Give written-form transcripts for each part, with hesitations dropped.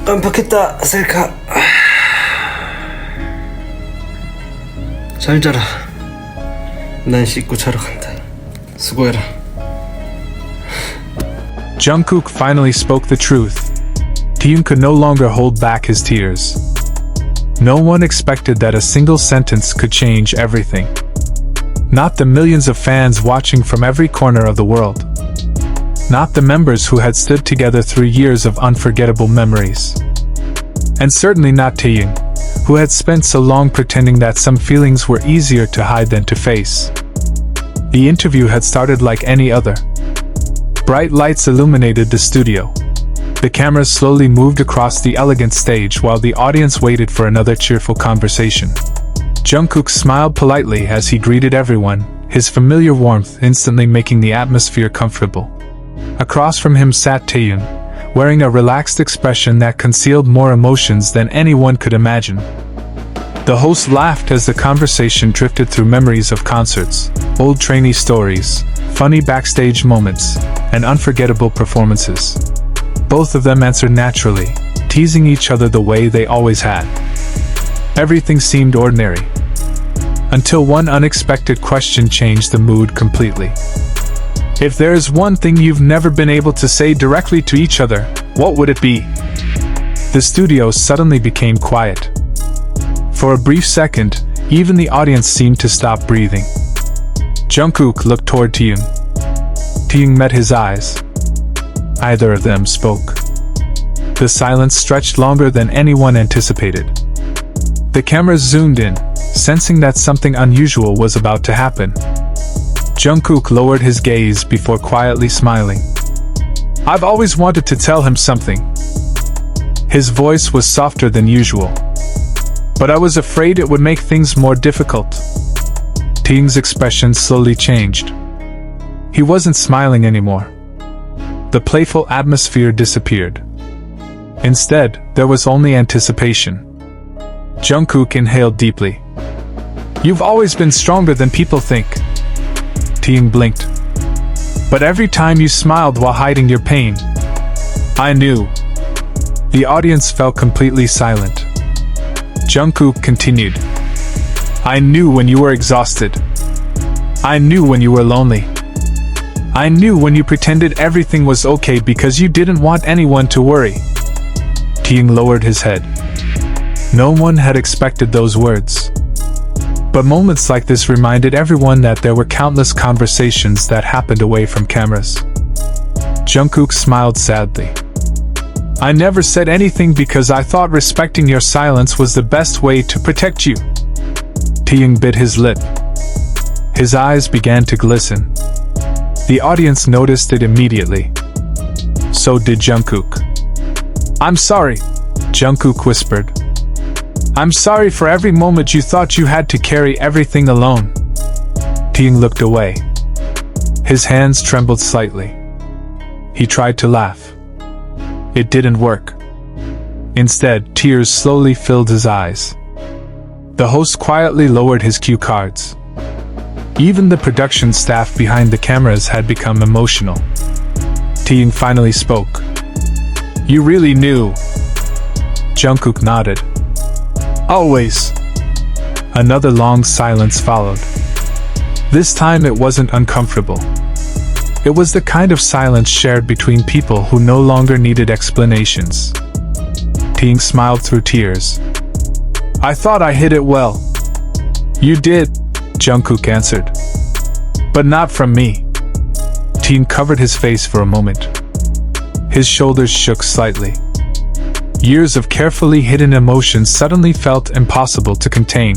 깜빡했다, 셀카. 잘 자라. 난 씻고 자러 간다. 수고해라. Jungkook finally spoke the truth. Taehyung could no longer hold back his tears. No one expected that a single sentence could change everything. Not the millions of fans watching from every corner of the world. Not the members who had stood together through years of unforgettable memories. And certainly not Taehyung, who had spent so long pretending that some feelings were easier to hide than to face. The interview had started like any other. Bright lights illuminated the studio. The cameras slowly moved across the elegant stage while the audience waited for another cheerful conversation. Jungkook smiled politely as he greeted everyone, his familiar warmth instantly making the atmosphere comfortable. Across from him sat Taehyung, wearing a relaxed expression that concealed more emotions than anyone could imagine. The host laughed as the conversation drifted through memories of concerts, old trainee stories, funny backstage moments, and unforgettable performances. Both of them answered naturally, teasing each other the way they always had. Everything seemed ordinary. Until one unexpected question changed the mood completely. If there is one thing you've never been able to say directly to each other, what would it be? The studio suddenly became quiet. For a brief second, even the audience seemed to stop breathing. Jungkook looked toward Taehyung. Taehyung met his eyes. Neither of them spoke. The silence stretched longer than anyone anticipated. The cameras zoomed in, sensing that something unusual was about to happen. Jungkook lowered his gaze before quietly smiling. "I've always wanted to tell him something." His voice was softer than usual. "But I was afraid it would make things more difficult." Taehyung's expression slowly changed. He wasn't smiling anymore. The playful atmosphere disappeared. Instead, there was only anticipation. Jungkook inhaled deeply. "You've always been stronger than people think." Taehyung blinked. "But every time you smiled while hiding your pain, I knew." The audience fell completely silent. Jungkook continued. "I knew when you were exhausted. I knew when you were lonely. I knew when you pretended everything was okay because you didn't want anyone to worry." Taehyung lowered his head. No one had expected those words. But moments like this reminded everyone that there were countless conversations that happened away from cameras. Jungkook smiled sadly. "I never said anything because I thought respecting your silence was the best way to protect you." Taehyung bit his lip. His eyes began to glisten. The audience noticed it immediately. So did Jungkook. "I'm sorry," Jungkook whispered. "I'm sorry for every moment you thought you had to carry everything alone." Taehyung looked away. His hands trembled slightly. He tried to laugh. It didn't work. Instead, tears slowly filled his eyes. The host quietly lowered his cue cards. Even the production staff behind the cameras had become emotional. Taehyung finally spoke. "You really knew?" Jungkook nodded. "Always." Another long silence followed. This time it wasn't uncomfortable. It was the kind of silence shared between people who no longer needed explanations. Taehyung smiled through tears. "I thought I hid it well." "You did," Jungkook answered. "But not from me." Taehyung covered his face for a moment. His shoulders shook slightly. Years of carefully hidden emotions suddenly felt impossible to contain.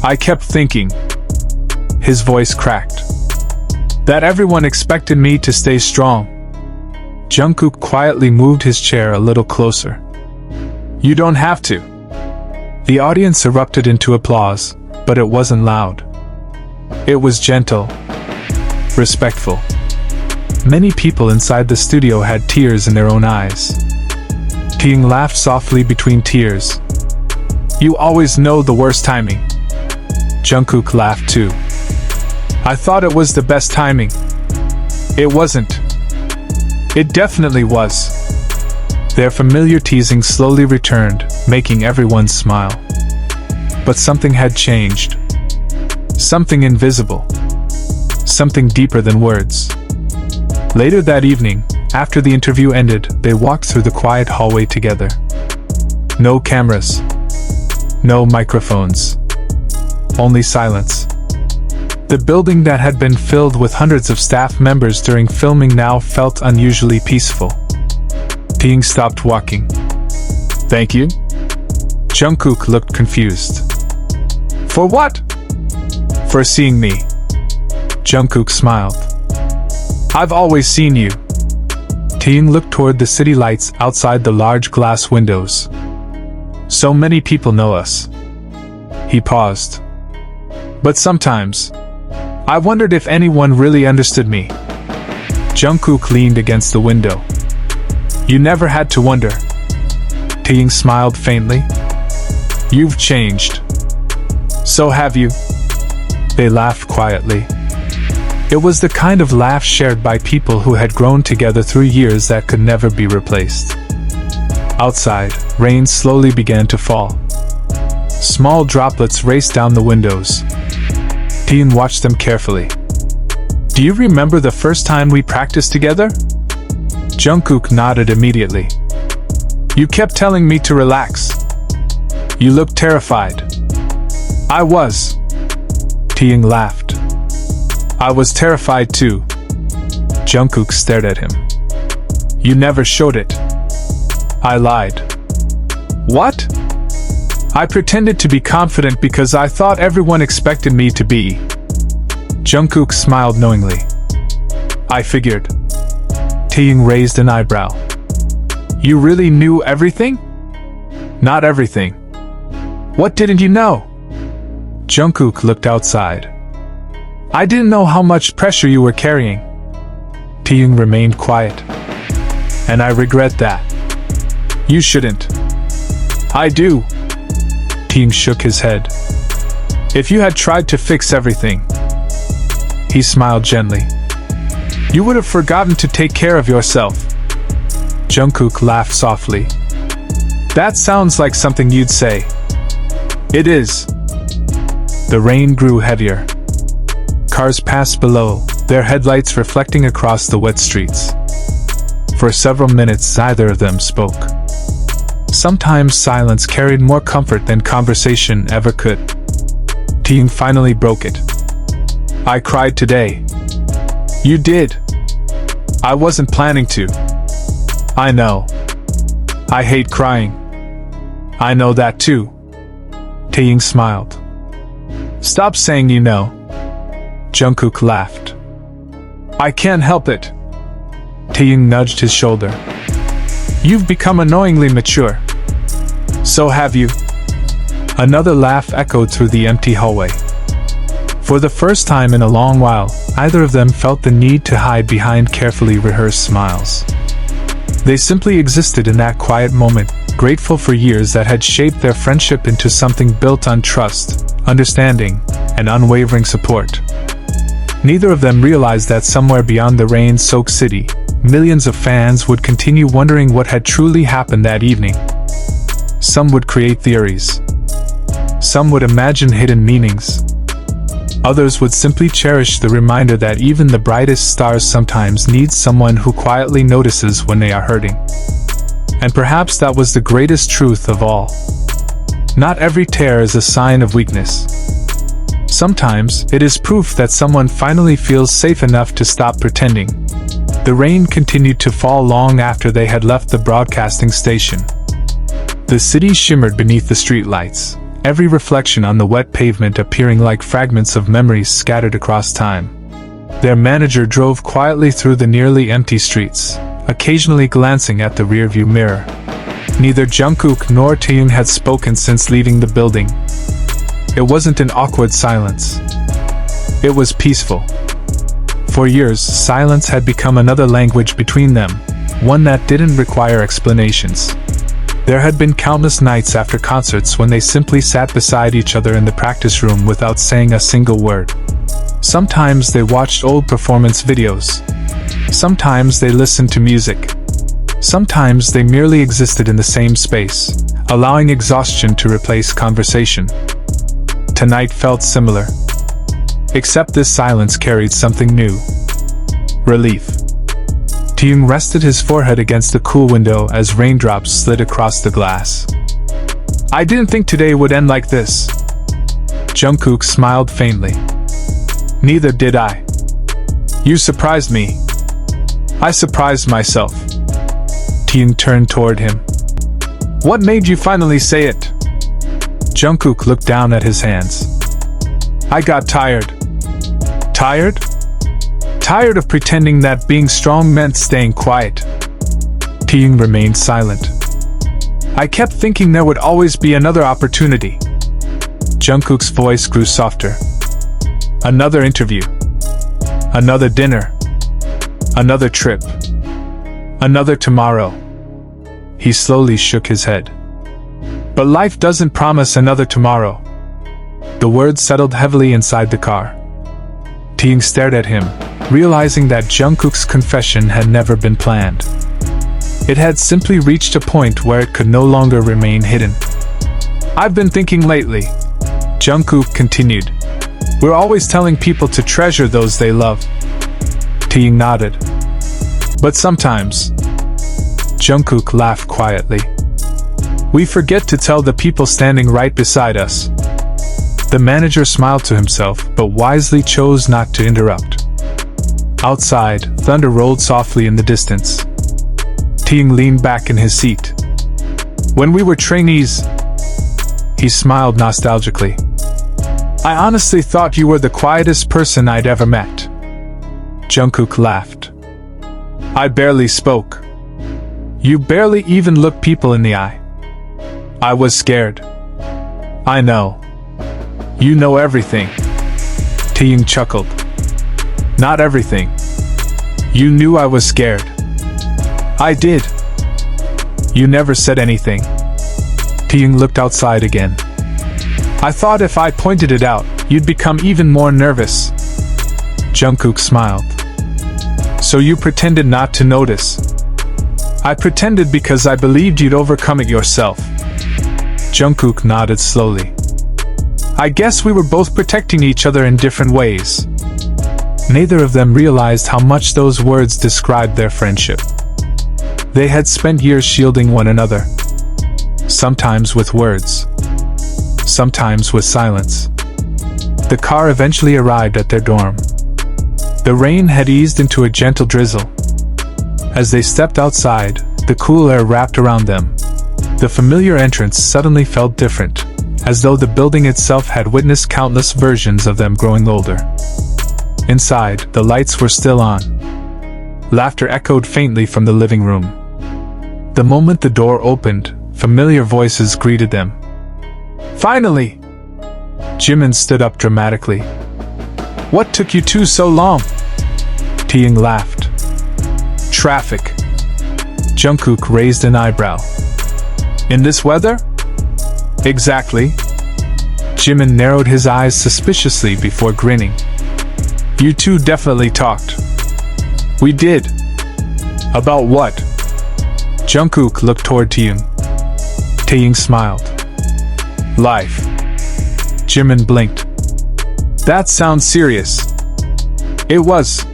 "I kept thinking," his voice cracked, "that everyone expected me to stay strong." Jungkook quietly moved his chair a little closer. "You don't have to." The audience erupted into applause, but it wasn't loud. It was gentle, respectful. Many people inside the studio had tears in their own eyes. Taehyung laughed softly between tears. "You always know the worst timing." Jungkook laughed too. "I thought it was the best timing." "It wasn't." "It definitely was." Their familiar teasing slowly returned, making everyone smile. But something had changed. Something invisible. Something deeper than words. Later that evening, after the interview ended, they walked through the quiet hallway together. No cameras. No microphones. Only silence. The building that had been filled with hundreds of staff members during filming now felt unusually peaceful. Taehyung stopped walking. "Thank you?" Jungkook looked confused. "For what?" "For seeing me." Jungkook smiled. "I've always seen you." Taehyung looked toward the city lights outside the large glass windows. "So many people know us." He paused. "But sometimes, I wondered if anyone really understood me." Jungkook leaned against the window. "You never had to wonder." Taehyung smiled faintly. "You've changed." "So have you." They laughed quietly. It was the kind of laugh shared by people who had grown together through years that could never be replaced. Outside, rain slowly began to fall. Small droplets raced down the windows. Taehyung watched them carefully. "Do you remember the first time we practiced together?" Jungkook nodded immediately. "You kept telling me to relax. You looked terrified." "I was." Taehyung laughed. "I was terrified too." Jungkook stared at him. "You never showed it." "I lied." "What?" "I pretended to be confident because I thought everyone expected me to be." Jungkook smiled knowingly. "I figured." Taehyung raised an eyebrow. "You really knew everything?" "Not everything." "What didn't you know?" Jungkook looked outside. "I didn't know how much pressure you were carrying." Taehyung remained quiet. "And I regret that." "You shouldn't." "I do." Taehyung shook his head. "If you had tried to fix everything." He smiled gently. "You would have forgotten to take care of yourself." Jungkook laughed softly. "That sounds like something you'd say." "It is." The rain grew heavier. Cars passed below, their headlights reflecting across the wet streets. For several minutes, neither of them spoke. Sometimes silence carried more comfort than conversation ever could. Taehyung finally broke it. "I cried today." "You did." "I wasn't planning to." "I know. I hate crying." "I know that too." Taehyung smiled. "Stop saying you know." Jungkook laughed. "I can't help it." Taehyung nudged his shoulder. "You've become annoyingly mature." "So have you." Another laugh echoed through the empty hallway. For the first time in a long while, either of them felt the need to hide behind carefully rehearsed smiles. They simply existed in that quiet moment, grateful for years that had shaped their friendship into something built on trust, understanding, and unwavering support. Neither of them realized that somewhere beyond the rain-soaked city, millions of fans would continue wondering what had truly happened that evening. Some would create theories. Some would imagine hidden meanings. Others would simply cherish the reminder that even the brightest stars sometimes need someone who quietly notices when they are hurting. And perhaps that was the greatest truth of all. Not every tear is a sign of weakness. Sometimes, it is proof that someone finally feels safe enough to stop pretending. The rain continued to fall long after they had left the broadcasting station. The city shimmered beneath the streetlights, every reflection on the wet pavement appearing like fragments of memories scattered across time. Their manager drove quietly through the nearly empty streets, occasionally glancing at the rearview mirror. Neither Jungkook nor Taehyung had spoken since leaving the building. It wasn't an awkward silence. It was peaceful. For years, silence had become another language between them, one that didn't require explanations. There had been countless nights after concerts when they simply sat beside each other in the practice room without saying a single word. Sometimes they watched old performance videos. Sometimes they listened to music. Sometimes they merely existed in the same space, allowing exhaustion to replace conversation. Tonight felt similar. Except this silence carried something new. Relief. Taehyung rested his forehead against the cool window as raindrops slid across the glass. I didn't think today would end like this. Jungkook smiled faintly. Neither did I. You surprised me. I surprised myself. Taehyung turned toward him. What made you finally say it? Jungkook looked down at his hands. I got tired. Tired? Tired of pretending that being strong meant staying quiet. Taehyung remained silent. I kept thinking there would always be another opportunity. Jungkook's voice grew softer. Another interview. Another dinner. Another trip. Another tomorrow. He slowly shook his head. But life doesn't promise another tomorrow. The words settled heavily inside the car. Taehyung stared at him, realizing that Jungkook's confession had never been planned. It had simply reached a point where it could no longer remain hidden. I've been thinking lately, Jungkook continued. We're always telling people to treasure those they love. Taehyung nodded. But sometimes, Jungkook laughed quietly. We forget to tell the people standing right beside us. The manager smiled to himself, but wisely chose not to interrupt. Outside, thunder rolled softly in the distance. Taehyung leaned back in his seat. When we were trainees, he smiled nostalgically. I honestly thought you were the quietest person I'd ever met. Jungkook laughed. I barely spoke. You barely even looked people in the eye. I was scared. I know. You know everything. Taehyung chuckled. Not everything. You knew I was scared. I did. You never said anything. Taehyung looked outside again. I thought if I pointed it out, you'd become even more nervous. Jungkook smiled. So you pretended not to notice. I pretended because I believed you'd overcome it yourself. Jungkook nodded slowly. I guess we were both protecting each other in different ways. Neither of them realized how much those words described their friendship. They had spent years shielding one another. Sometimes with words. Sometimes with silence. The car eventually arrived at their dorm. The rain had eased into a gentle drizzle. As they stepped outside, the cool air wrapped around them. The familiar entrance suddenly felt different, as though the building itself had witnessed countless versions of them growing older. Inside, the lights were still on. Laughter echoed faintly from the living room. The moment the door opened, familiar voices greeted them. Finally! Jimin stood up dramatically. What took you two so long? Taehyung laughed. Traffic. Jungkook raised an eyebrow. In this weather? Exactly. Jimin narrowed his eyes suspiciously before grinning. You two definitely talked. We did. About what? Jungkook looked toward Taehyung. Taehyung smiled. Life. Jimin blinked. That sounds serious. It was.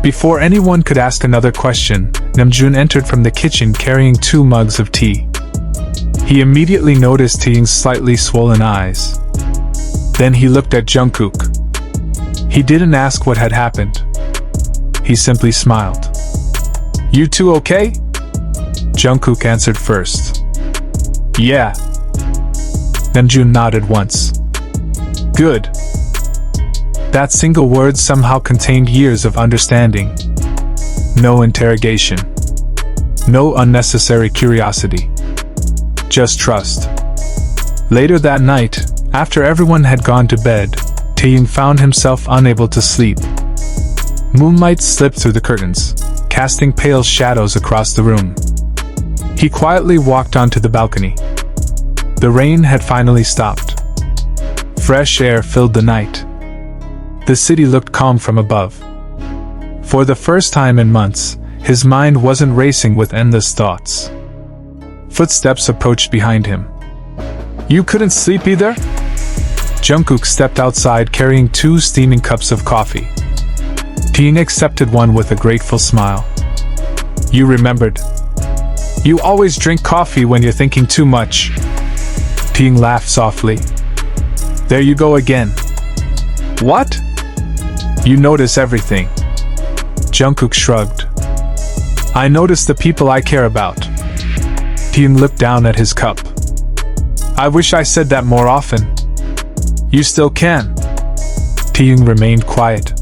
Before anyone could ask another question, Namjoon entered from the kitchen carrying 2 mugs of tea. He immediately noticed Taehyung's slightly swollen eyes. Then he looked at Jungkook. He didn't ask what had happened. He simply smiled. You two okay? Jungkook answered first. Yeah. Namjoon nodded once. Good. That single word somehow contained years of understanding. No interrogation. No unnecessary curiosity. Just trust. Later that night, after everyone had gone to bed, Taehyung found himself unable to sleep. Moonlight slipped through the curtains, casting pale shadows across the room. He quietly walked onto the balcony. The rain had finally stopped. Fresh air filled the night. The city looked calm from above. For the first time in months, His mind wasn't racing with endless thoughts. Footsteps approached behind him. You couldn't sleep either? Jungkook stepped outside carrying 2 steaming cups of coffee. Taehyung accepted one with a grateful smile. You remembered. You always drink coffee when you're thinking too much. Taehyung laughed softly. There you go again. What? You notice everything. Jungkook shrugged. I notice the people I care about. Taehyung looked down at his cup. I wish I said that more often. You still can. Taehyung remained quiet.